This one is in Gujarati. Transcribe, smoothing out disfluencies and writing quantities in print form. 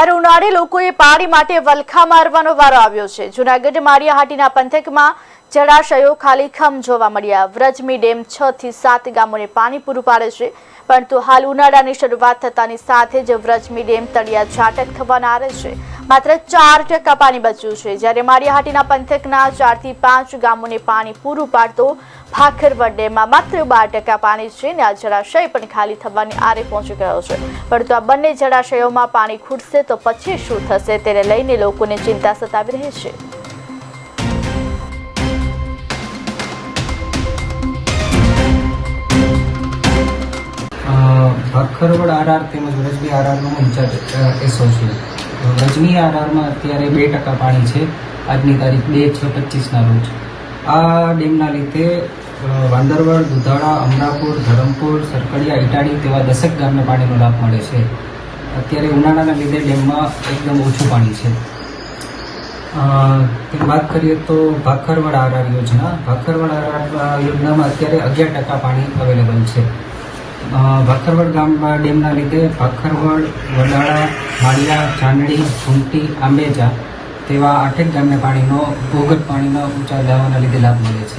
ભર ઉનાળે લોકોએ પાણી માટે વલખા મારવાનો વારો આવ્યો છે। જૂનાગઢ માળિયાહાટીના પંથકમાં જળાશયો ખાલીખમ જોવા મળ્યા। વ્રજમી ડેમ 6 થી 7 ગામોને પાણી પૂરું પાડે છે, પરંતુ હાલ ઉનાળાની શરૂઆત થતાની સાથે જ વ્રજમી ડેમ તળિયા ઝાટક થવાના આરે છે। માત્ર 4% પાણી બચ્યું છે, જ્યારે માળિયાહાટીના પંથકના 4 થી 5 ગામોને પાણી પૂરું પાડતો ભાખરવડ ડેમમાં માત્ર 12% પાણી છે અને આ જળાશય પણ ખાલી થવાની આરે પહોંચી ગયો છે। પરંતુ આ બંને જળાશયોમાં પાણી ખૂટશે તો પછી શું થશે તેને લઈને લોકોને ચિંતા સતાવી રહી છે। ભાખરવડ આરઆર તેમજ વ્રજબી આરઆરનો ઇન્ચાર્જ એસઓ છું। વ્રજબી આરઆરમાં અત્યારે 2% પાણી છે આજની તારીખ 2/6/25ના રોજ। આ ડેમના લીધે વાંદરવડ, દુધાળા, અમરાપુર, ધરમપુર, સરકડિયા, ઇટાડી તેવા 10 ગામને પાણીનો લાભ મળે છે। અત્યારે ઉનાળાના લીધે ડેમમાં એકદમ ઓછું પાણી છે। વાત કરીએ તો ભાખરવડ આરઆર યોજના, ભાખરવડ આરઆર યોજનામાં અત્યારે 11% પાણી અવેલેબલ છે। ભાખરવડ ડેમના લીધે ભાખરવડ, વડાળા, માળિયા, ચાંદડી, ઝુમટી, આંબેજા તેવા 8 ગામને પાણીનો ભૂગર્ભ પાણીનો ઊંચા દાવાના લીધે લાભ મળે છે।